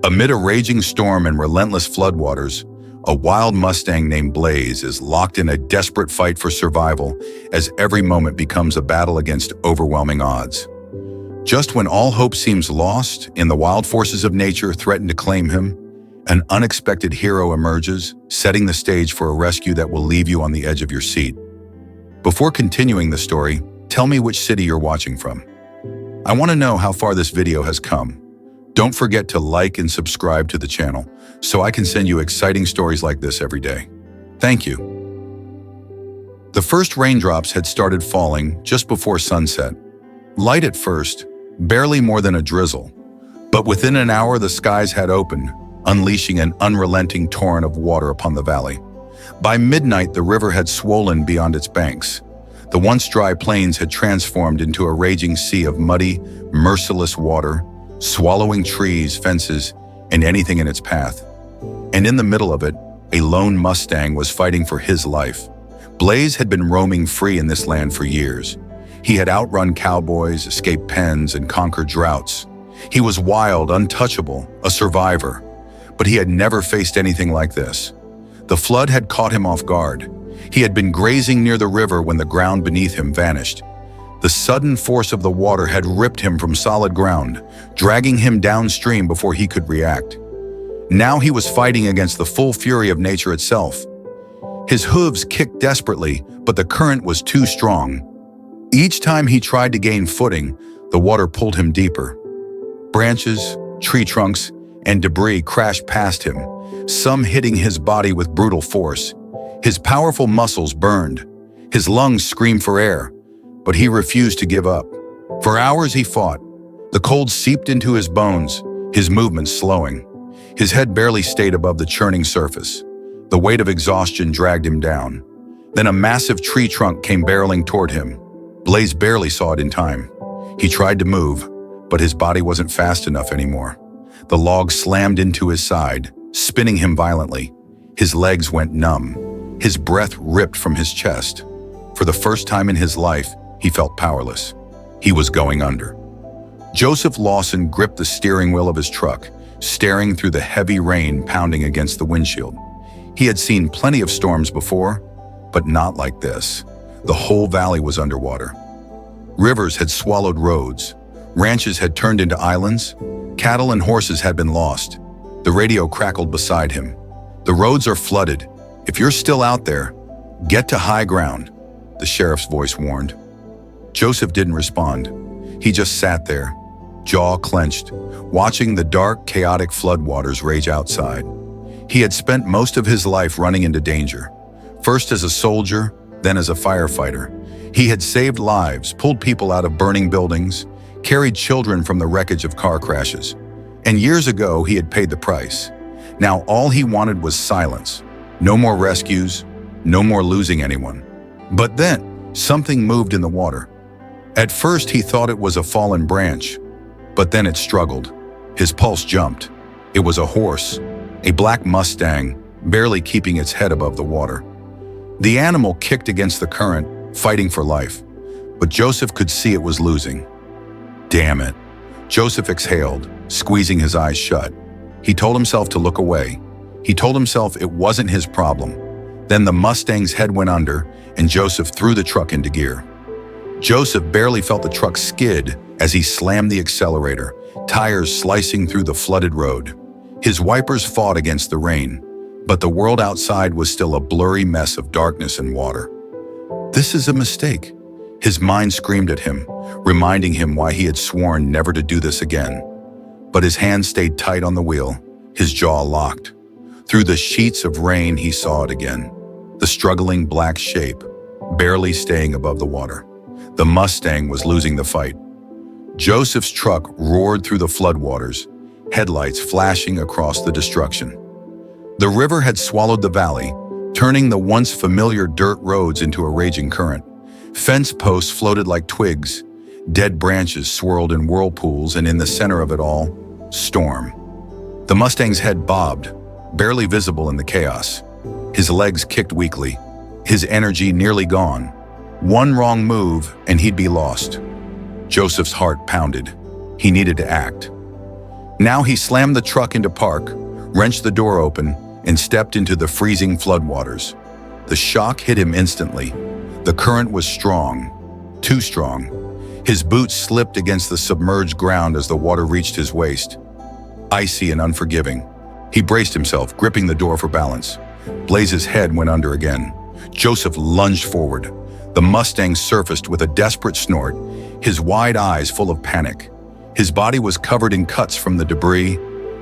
Amid a raging storm and relentless floodwaters, a wild Mustang named Blaze is locked in a desperate fight for survival as every moment becomes a battle against overwhelming odds. Just when all hope seems lost and the wild forces of nature threaten to claim him, an unexpected hero emerges, setting the stage for a rescue that will leave you on the edge of your seat. Before continuing the story, tell me which city you're watching from. I want to know how far this video has come. Don't forget to like and subscribe to the channel so I can send you exciting stories like this every day. Thank you. The first raindrops had started falling just before sunset. Light at first, barely more than a drizzle. But within an hour, the skies had opened, unleashing an unrelenting torrent of water upon the valley. By midnight, the river had swollen beyond its banks. The once dry plains had transformed into a raging sea of muddy, merciless water, swallowing trees, fences, and anything in its path. And in the middle of it, a lone Mustang was fighting for his life. Blaze had been roaming free in this land for years. He had outrun cowboys, escaped pens, and conquered droughts. He was wild, untouchable, a survivor. But he had never faced anything like this. The flood had caught him off guard. He had been grazing near the river when the ground beneath him vanished. The sudden force of the water had ripped him from solid ground, dragging him downstream before he could react. Now he was fighting against the full fury of nature itself. His hooves kicked desperately, but the current was too strong. Each time he tried to gain footing, the water pulled him deeper. Branches, tree trunks, and debris crashed past him, some hitting his body with brutal force. His powerful muscles burned. His lungs screamed for air, but he refused to give up. For hours he fought. The cold seeped into his bones, his movements slowing. His head barely stayed above the churning surface. The weight of exhaustion dragged him down. Then a massive tree trunk came barreling toward him. Blaze barely saw it in time. He tried to move, but his body wasn't fast enough anymore. The log slammed into his side, spinning him violently. His legs went numb. His breath ripped from his chest. For the first time in his life, he felt powerless. He was going under. Joseph Lawson gripped the steering wheel of his truck, staring through the heavy rain pounding against the windshield. He had seen plenty of storms before, but not like this. The whole valley was underwater. Rivers had swallowed roads. Ranches had turned into islands. Cattle and horses had been lost. The radio crackled beside him. "The roads are flooded. If you're still out there, get to high ground," the sheriff's voice warned. Joseph didn't respond. He just sat there, jaw clenched, watching the dark, chaotic floodwaters rage outside. He had spent most of his life running into danger, first as a soldier, then as a firefighter. He had saved lives, pulled people out of burning buildings, carried children from the wreckage of car crashes. And years ago, he had paid the price. Now all he wanted was silence. No more rescues, no more losing anyone. But then, something moved in the water. At first, he thought it was a fallen branch, but then it struggled. His pulse jumped. It was a horse, a black Mustang, barely keeping its head above the water. The animal kicked against the current, fighting for life, but Joseph could see it was losing. Damn it. Joseph exhaled, squeezing his eyes shut. He told himself to look away. He told himself it wasn't his problem. Then the Mustang's head went under, and Joseph threw the truck into gear. Joseph barely felt the truck skid as he slammed the accelerator, tires slicing through the flooded road. His wipers fought against the rain, but the world outside was still a blurry mess of darkness and water. This is a mistake. His mind screamed at him, reminding him why he had sworn never to do this again. But his hand stayed tight on the wheel, his jaw locked. Through the sheets of rain, he saw it again. The struggling black shape, barely staying above the water. The Mustang was losing the fight. Joseph's truck roared through the floodwaters, headlights flashing across the destruction. The river had swallowed the valley, turning the once familiar dirt roads into a raging current. Fence posts floated like twigs. Dead branches swirled in whirlpools, and in the center of it all, storm. The Mustang's head bobbed, barely visible in the chaos. His legs kicked weakly, his energy nearly gone. One wrong move, and he'd be lost. Joseph's heart pounded. He needed to act. Now he slammed the truck into park, wrenched the door open, and stepped into the freezing floodwaters. The shock hit him instantly. The current was strong, too strong. His boots slipped against the submerged ground as the water reached his waist. Icy and unforgiving. He braced himself, gripping the door for balance. Blaze's head went under again. Joseph lunged forward. The Mustang surfaced with a desperate snort, his wide eyes full of panic. His body was covered in cuts from the debris,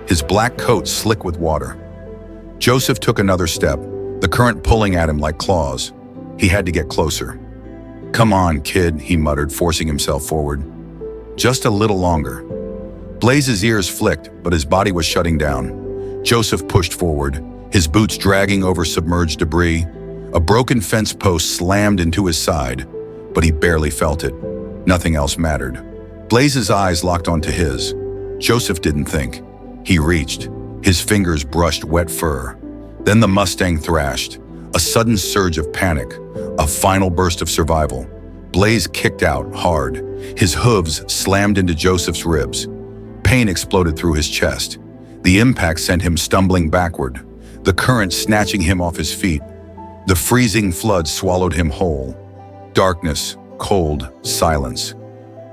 his black coat slick with water. Joseph took another step, the current pulling at him like claws. He had to get closer. "Come on, kid," he muttered, forcing himself forward. Just a little longer. Blaze's ears flicked, but his body was shutting down. Joseph pushed forward, his boots dragging over submerged debris. A broken fence post slammed into his side, but he barely felt it. Nothing else mattered. Blaze's eyes locked onto his. Joseph didn't think. He reached. His fingers brushed wet fur. Then the Mustang thrashed. A sudden surge of panic. A final burst of survival. Blaze kicked out hard. His hooves slammed into Joseph's ribs. Pain exploded through his chest. The impact sent him stumbling backward, the current snatching him off his feet. The freezing flood swallowed him whole. Darkness, cold, silence.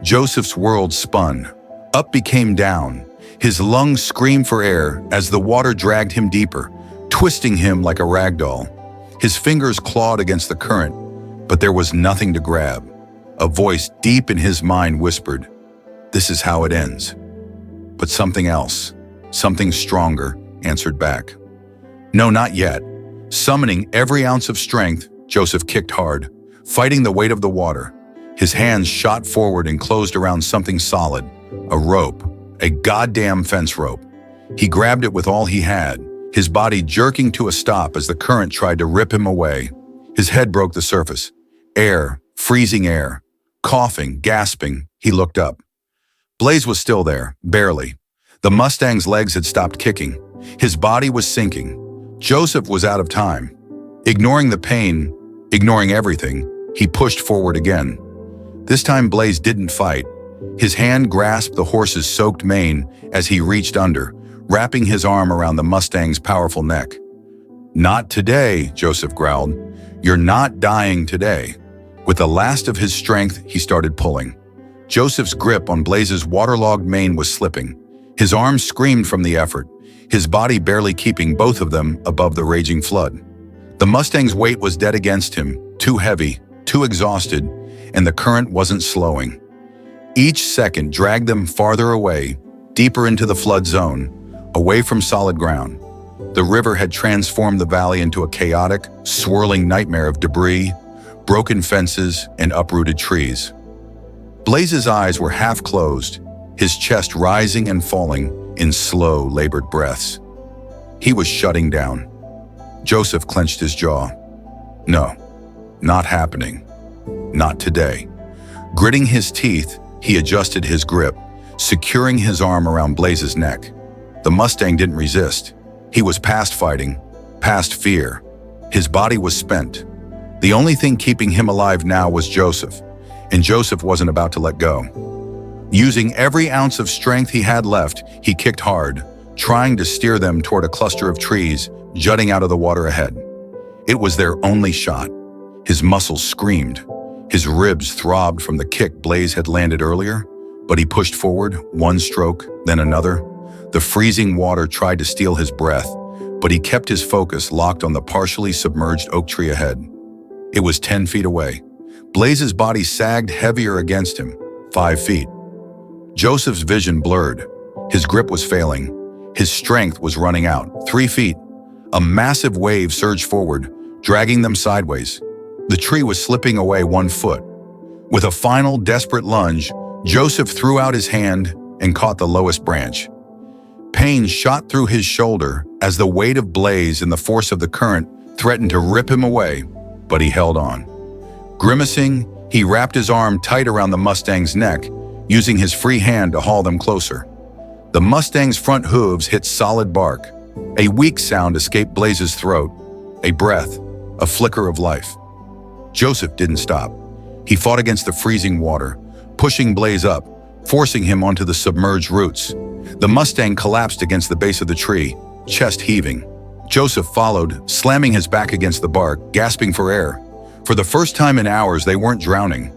Joseph's world spun. Up became down. His lungs screamed for air as the water dragged him deeper, twisting him like a rag doll. His fingers clawed against the current, but there was nothing to grab. A voice deep in his mind whispered, "This is how it ends." But something else, something stronger, answered back. "No, not yet." Summoning every ounce of strength, Joseph kicked hard, fighting the weight of the water. His hands shot forward and closed around something solid, a rope, a goddamn fence rope. He grabbed it with all he had, his body jerking to a stop as the current tried to rip him away. His head broke the surface. Air, freezing air. Coughing, gasping, he looked up. Blaze was still there, barely. The Mustang's legs had stopped kicking. His body was sinking. Joseph was out of time. Ignoring the pain, ignoring everything, he pushed forward again. This time Blaze didn't fight. His hand grasped the horse's soaked mane as he reached under, wrapping his arm around the Mustang's powerful neck. "Not today," Joseph growled. "You're not dying today." With the last of his strength, he started pulling. Joseph's grip on Blaze's waterlogged mane was slipping. His arms screamed from the effort, his body barely keeping both of them above the raging flood. The Mustang's weight was dead against him, too heavy, too exhausted, and the current wasn't slowing. Each second dragged them farther away, deeper into the flood zone, away from solid ground. The river had transformed the valley into a chaotic, swirling nightmare of debris, broken fences, and uprooted trees. Blaze's eyes were half closed, his chest rising and falling in slow, labored breaths. He was shutting down. Joseph clenched his jaw. No, not happening. Not today. Gritting his teeth, he adjusted his grip, securing his arm around Blaze's neck. The Mustang didn't resist. He was past fighting, past fear. His body was spent. The only thing keeping him alive now was Joseph, and Joseph wasn't about to let go. Using every ounce of strength he had left, he kicked hard, trying to steer them toward a cluster of trees jutting out of the water ahead. It was their only shot. His muscles screamed. His ribs throbbed from the kick Blaze had landed earlier, but he pushed forward, one stroke, then another. The freezing water tried to steal his breath, but he kept his focus locked on the partially submerged oak tree ahead. It was 10 feet away. Blaze's body sagged heavier against him, 5 feet. Joseph's vision blurred. His grip was failing. His strength was running out, 3 feet. A massive wave surged forward, dragging them sideways. The tree was slipping away 1 foot. With a final desperate lunge, Joseph threw out his hand and caught the lowest branch. Pain shot through his shoulder as the weight of Blaze and the force of the current threatened to rip him away, but he held on. Grimacing, he wrapped his arm tight around the Mustang's neck, using his free hand to haul them closer. The Mustang's front hooves hit solid bark. A weak sound escaped Blaze's throat, a breath, a flicker of life. Joseph didn't stop. He fought against the freezing water, pushing Blaze up, forcing him onto the submerged roots. The Mustang collapsed against the base of the tree, chest heaving. Joseph followed, slamming his back against the bark, gasping for air. For the first time in hours, they weren't drowning.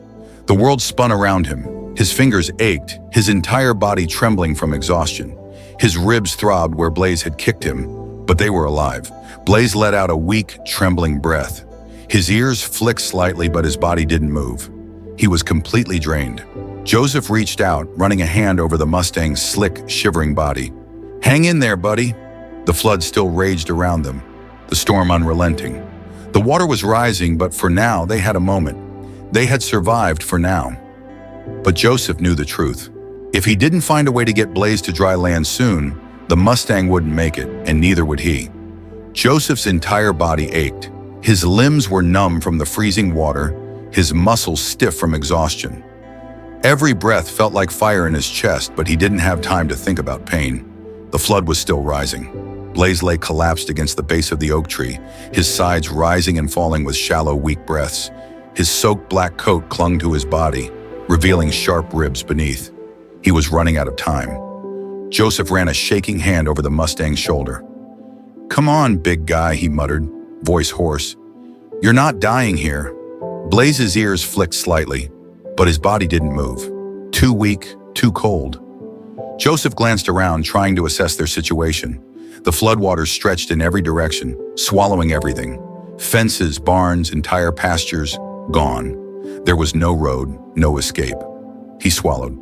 The world spun around him. His fingers ached, his entire body trembling from exhaustion. His ribs throbbed where Blaze had kicked him, but they were alive. Blaze let out a weak, trembling breath. His ears flicked slightly, but his body didn't move. He was completely drained. Joseph reached out, running a hand over the Mustang's slick, shivering body. "Hang in there, buddy." The flood still raged around them, the storm unrelenting. The water was rising, but for now, they had a moment. They had survived for now. But Joseph knew the truth. If he didn't find a way to get Blaze to dry land soon, the Mustang wouldn't make it, and neither would he. Joseph's entire body ached. His limbs were numb from the freezing water, his muscles stiff from exhaustion. Every breath felt like fire in his chest, but he didn't have time to think about pain. The flood was still rising. Blaze lay collapsed against the base of the oak tree, his sides rising and falling with shallow, weak breaths. His soaked black coat clung to his body, revealing sharp ribs beneath. He was running out of time. Joseph ran a shaking hand over the Mustang's shoulder. "Come on, big guy," he muttered, voice hoarse. "You're not dying here." Blaze's ears flicked slightly, but his body didn't move. Too weak, too cold. Joseph glanced around, trying to assess their situation. The floodwaters stretched in every direction, swallowing everything. Fences, barns, entire pastures, gone. There was no road, no escape. He swallowed.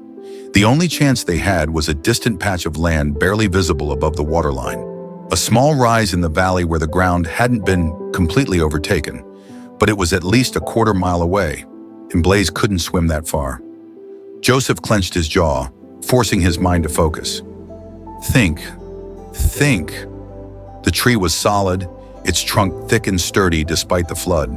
The only chance they had was a distant patch of land barely visible above the waterline. A small rise in the valley where the ground hadn't been completely overtaken, but it was at least a quarter-mile away, and Blaze couldn't swim that far. Joseph clenched his jaw, forcing his mind to focus. Think. The tree was solid, its trunk thick and sturdy despite the flood.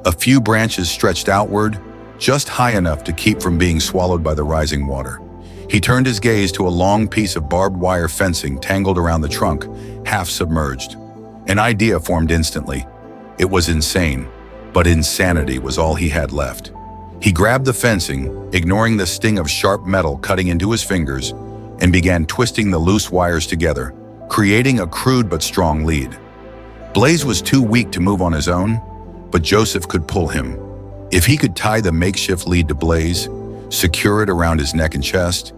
A few branches stretched outward, just high enough to keep from being swallowed by the rising water. He turned his gaze to a long piece of barbed wire fencing tangled around the trunk, half submerged. An idea formed instantly. It was insane, but insanity was all he had left. He grabbed the fencing, ignoring the sting of sharp metal cutting into his fingers, and began twisting the loose wires together, creating a crude but strong lead. Blaze was too weak to move on his own, but Joseph could pull him. If he could tie the makeshift lead to Blaze, secure it around his neck and chest,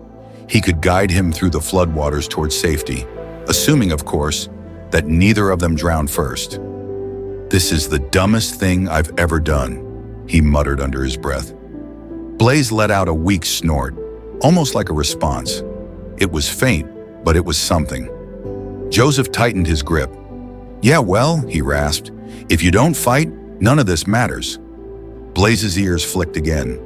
he could guide him through the floodwaters towards safety, assuming, of course, that neither of them drowned first. "This is the dumbest thing I've ever done," he muttered under his breath. Blaze let out a weak snort, almost like a response. It was faint, but it was something. Joseph tightened his grip. "Yeah, well," he rasped, "if you don't fight, none of this matters." Blaze's ears flicked again.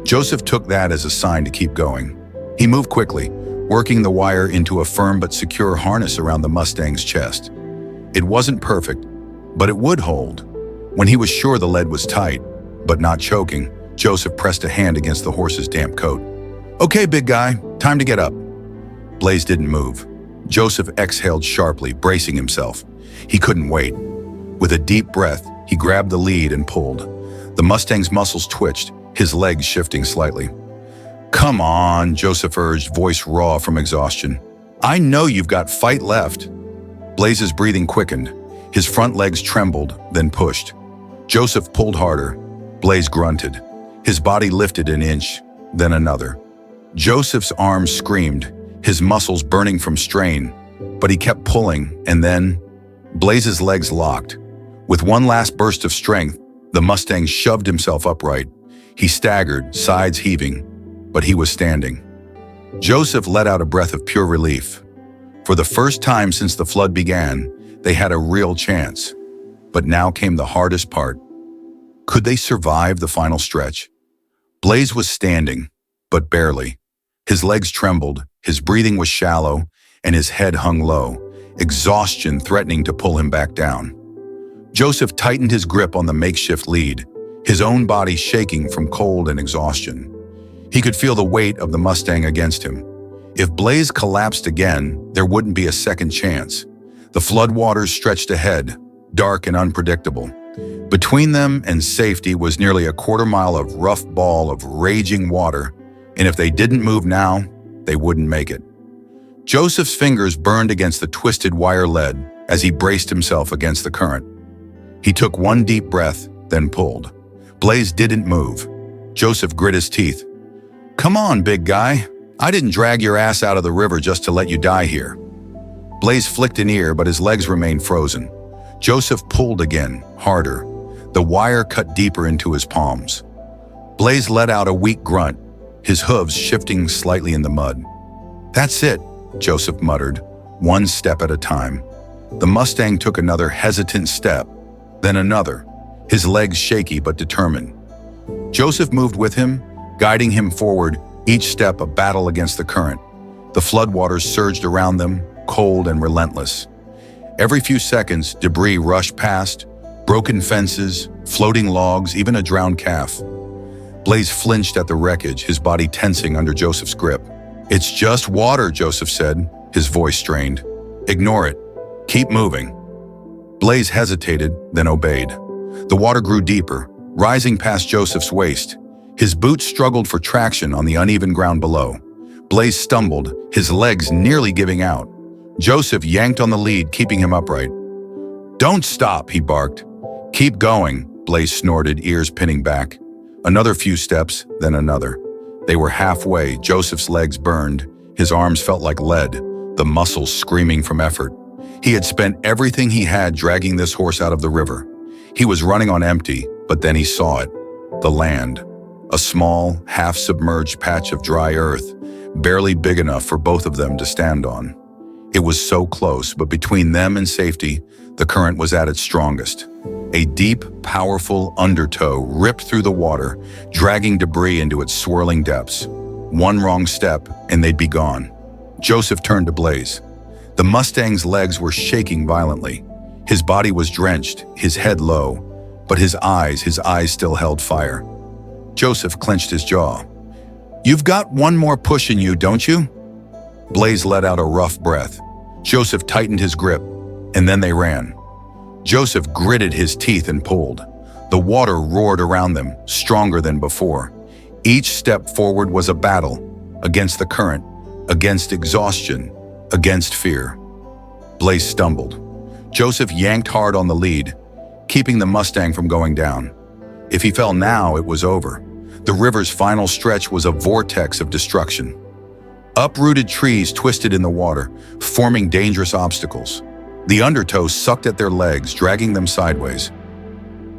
Joseph took that as a sign to keep going. He moved quickly, working the wire into a firm but secure harness around the Mustang's chest. It wasn't perfect, but it would hold. When he was sure the lead was tight, but not choking, Joseph pressed a hand against the horse's damp coat. "Okay, big guy, time to get up." Blaze didn't move. Joseph exhaled sharply, bracing himself. He couldn't wait. With a deep breath, he grabbed the lead and pulled. The Mustang's muscles twitched, his legs shifting slightly. "Come on," Joseph urged, voice raw from exhaustion. "I know you've got fight left." Blaze's breathing quickened. His front legs trembled, then pushed. Joseph pulled harder. Blaze grunted. His body lifted an inch, then another. Joseph's arms screamed, his muscles burning from strain, but he kept pulling, and then Blaze's legs locked. With one last burst of strength, the Mustang shoved himself upright. He staggered, sides heaving, but he was standing. Joseph let out a breath of pure relief. For the first time since the flood began, they had a real chance. But now came the hardest part. Could they survive the final stretch? Blaze was standing, but barely. His legs trembled, his breathing was shallow, and his head hung low, exhaustion threatening to pull him back down. Joseph tightened his grip on the makeshift lead, his own body shaking from cold and exhaustion. He could feel the weight of the Mustang against him. If Blaze collapsed again, there wouldn't be a second chance. The floodwaters stretched ahead, dark and unpredictable. Between them and safety was nearly a quarter mile of rough ball of raging water, and if they didn't move now, they wouldn't make it. Joseph's fingers burned against the twisted wire lead as he braced himself against the current. He took one deep breath, then pulled. Blaze didn't move. Joseph grit his teeth. "Come on, big guy. I didn't drag your ass out of the river just to let you die here." Blaze flicked an ear, but his legs remained frozen. Joseph pulled again, harder. The wire cut deeper into his palms. Blaze let out a weak grunt, his hooves shifting slightly in the mud. "That's it," Joseph muttered, one step at a time. The Mustang took another hesitant step, then another, his legs shaky but determined. Joseph moved with him, guiding him forward, each step a battle against the current. The floodwaters surged around them, cold and relentless. Every few seconds, debris rushed past, broken fences, floating logs, even a drowned calf. Blaze flinched at the wreckage, his body tensing under Joseph's grip. "It's just water," Joseph said, his voice strained. "Ignore it. Keep moving." Blaze hesitated, then obeyed. The water grew deeper, rising past Joseph's waist. His boots struggled for traction on the uneven ground below. Blaze stumbled, his legs nearly giving out. Joseph yanked on the lead, keeping him upright. "Don't stop," he barked. "Keep going," Blaze snorted, ears pinning back. Another few steps, then another. They were halfway. Joseph's legs burned. His arms felt like lead, the muscles screaming from effort. He had spent everything he had dragging this horse out of the river. He was running on empty, but then he saw it. The land. A small, half-submerged patch of dry earth, barely big enough for both of them to stand on. It was so close, but between them and safety, the current was at its strongest. A deep, powerful undertow ripped through the water, dragging debris into its swirling depths. One wrong step, and they'd be gone. Joseph turned to Blaze. The Mustang's legs were shaking violently. His body was drenched, his head low, but his eyes still held fire. Joseph clenched his jaw. "You've got one more push in you, don't you?" Blaze let out a rough breath. Joseph tightened his grip, and then they ran. Joseph gritted his teeth and pulled. The water roared around them, stronger than before. Each step forward was a battle, against the current, against exhaustion, against fear. Blaze stumbled. Joseph yanked hard on the lead, keeping the Mustang from going down. If he fell now, it was over. The river's final stretch was a vortex of destruction. Uprooted trees twisted in the water, forming dangerous obstacles. The undertow sucked at their legs, dragging them sideways.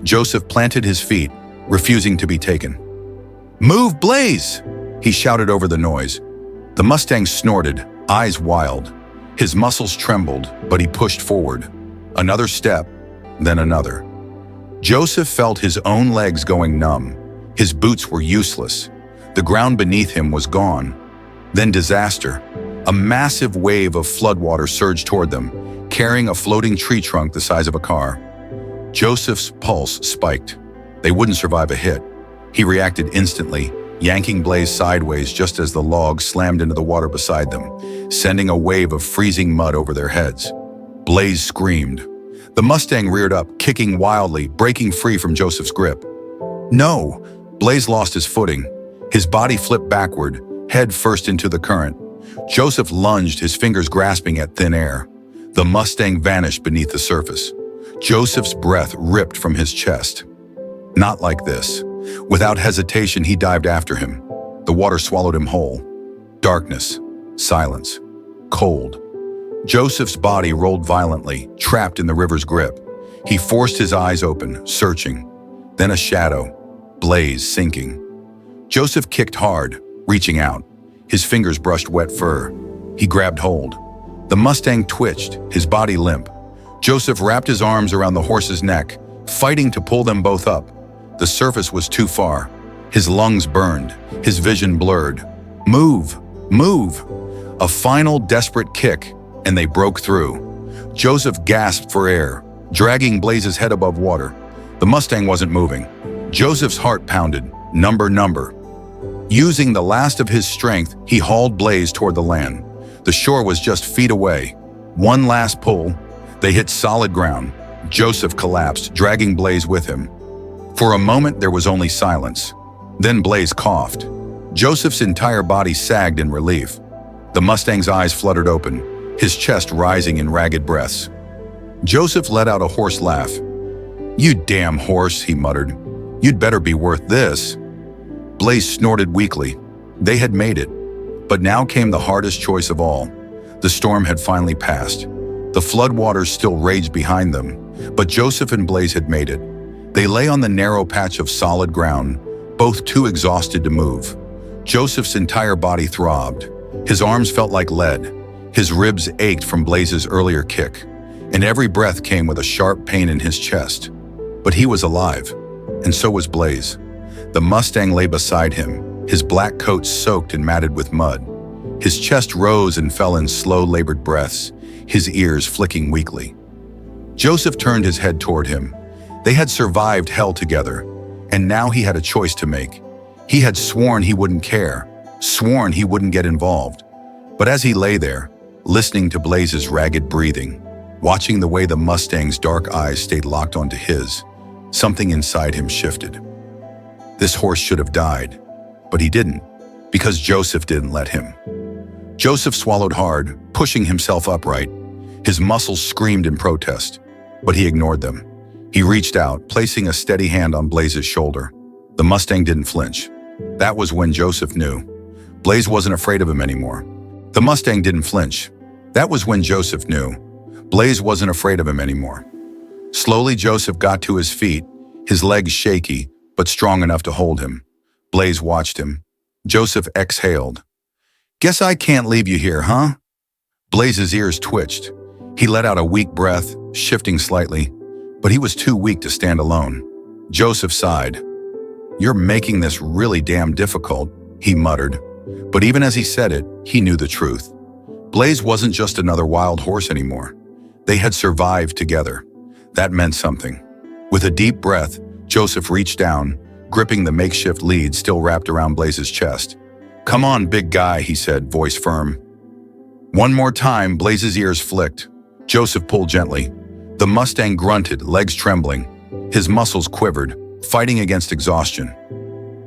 Joseph planted his feet, refusing to be taken. "Move, Blaze!" he shouted over the noise. The Mustang snorted, eyes wild. His muscles trembled, but he pushed forward. Another step, then another. Joseph felt his own legs going numb. His boots were useless. The ground beneath him was gone. Then disaster. A massive wave of floodwater surged toward them, carrying a floating tree trunk the size of a car. Joseph's pulse spiked. They wouldn't survive a hit. He reacted instantly, yanking Blaze sideways just as the log slammed into the water beside them, sending a wave of freezing mud over their heads. Blaze screamed. The Mustang reared up, kicking wildly, breaking free from Joseph's grip. "No!" Blaze lost his footing. His body flipped backward, head first into the current. Joseph lunged, his fingers grasping at thin air. The Mustang vanished beneath the surface. Joseph's breath ripped from his chest. Not like this. Without hesitation, he dived after him. The water swallowed him whole. Darkness, silence, cold. Joseph's body rolled violently, trapped in the river's grip. He forced his eyes open, searching. Then a shadow, Blaze sinking. Joseph kicked hard, reaching out. His fingers brushed wet fur. He grabbed hold. The Mustang twitched, his body limp. Joseph wrapped his arms around the horse's neck, fighting to pull them both up. The surface was too far. His lungs burned, his vision blurred. "Move! Move!" A final desperate kick, and they broke through. Joseph gasped for air, dragging Blaze's head above water. The Mustang wasn't moving. Joseph's heart pounded, number. Using the last of his strength, he hauled Blaze toward the land. The shore was just feet away. One last pull. They hit solid ground. Joseph collapsed, dragging Blaze with him. For a moment, there was only silence. Then Blaze coughed. Joseph's entire body sagged in relief. The Mustang's eyes fluttered open, his chest rising in ragged breaths. Joseph let out a hoarse laugh. "You damn horse," he muttered. "You'd better be worth this." Blaze snorted weakly. They had made it. But now came the hardest choice of all. The storm had finally passed. The floodwaters still raged behind them, but Joseph and Blaze had made it. They lay on the narrow patch of solid ground, both too exhausted to move. Joseph's entire body throbbed. His arms felt like lead. His ribs ached from Blaze's earlier kick, and every breath came with a sharp pain in his chest. But he was alive, and so was Blaze. The Mustang lay beside him, his black coat soaked and matted with mud. His chest rose and fell in slow, labored breaths, his ears flicking weakly. Joseph turned his head toward him. They had survived hell together, and now he had a choice to make. He had sworn he wouldn't care, sworn he wouldn't get involved. But as he lay there, listening to Blaze's ragged breathing, watching the way the Mustang's dark eyes stayed locked onto his, something inside him shifted. This horse should have died, but he didn't, because Joseph didn't let him. Joseph swallowed hard, pushing himself upright. His muscles screamed in protest, but he ignored them. He reached out, placing a steady hand on Blaze's shoulder. The Mustang didn't flinch. That was when Joseph knew. Blaze wasn't afraid of him anymore. The Mustang didn't flinch. That was when Joseph knew. Blaze wasn't afraid of him anymore. Slowly, Joseph got to his feet, his legs shaky, but strong enough to hold him. Blaze watched him. Joseph exhaled. "Guess I can't leave you here, huh?" Blaze's ears twitched. He let out a weak breath, shifting slightly, but he was too weak to stand alone. Joseph sighed. "You're making this really damn difficult," he muttered. But even as he said it, he knew the truth. Blaze wasn't just another wild horse anymore. They had survived together. That meant something. With a deep breath, Joseph reached down, gripping the makeshift lead still wrapped around Blaze's chest. "Come on, big guy," he said, voice firm. One more time, Blaze's ears flicked. Joseph pulled gently. The Mustang grunted, legs trembling. His muscles quivered, fighting against exhaustion.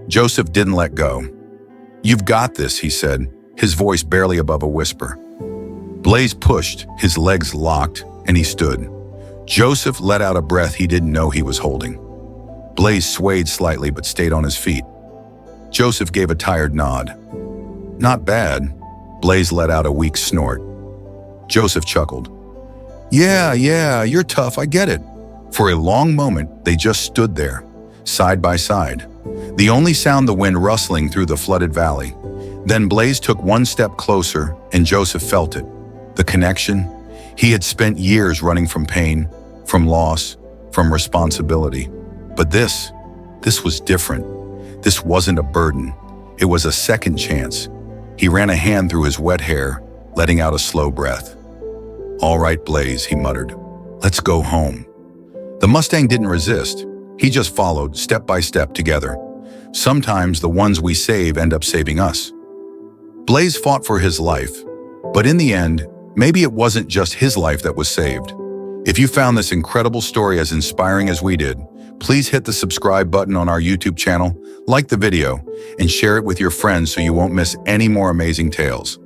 Joseph didn't let go. "You've got this," he said, his voice barely above a whisper. Blaze pushed, his legs locked, and he stood. Joseph let out a breath he didn't know he was holding. Blaze swayed slightly but stayed on his feet. Joseph gave a tired nod. "Not bad." Blaze let out a weak snort. Joseph chuckled. Yeah, you're tough, I get it." For a long moment, they just stood there, side by side, the only sound the wind rustling through the flooded valley. Then Blaze took one step closer, and Joseph felt it. The connection. He had spent years running from pain, from loss, from responsibility. But this was different. This wasn't a burden. It was a second chance. He ran a hand through his wet hair, letting out a slow breath. "All right, Blaze," he muttered. "Let's go home." The Mustang didn't resist. He just followed, step by step, together. Sometimes the ones we save end up saving us. Blaze fought for his life, but in the end, maybe it wasn't just his life that was saved. If you found this incredible story as inspiring as we did, please hit the subscribe button on our YouTube channel, like the video, and share it with your friends so you won't miss any more amazing tales.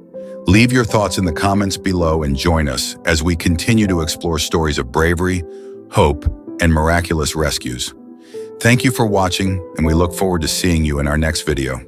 Leave your thoughts in the comments below and join us as we continue to explore stories of bravery, hope, and miraculous rescues. Thank you for watching, and we look forward to seeing you in our next video.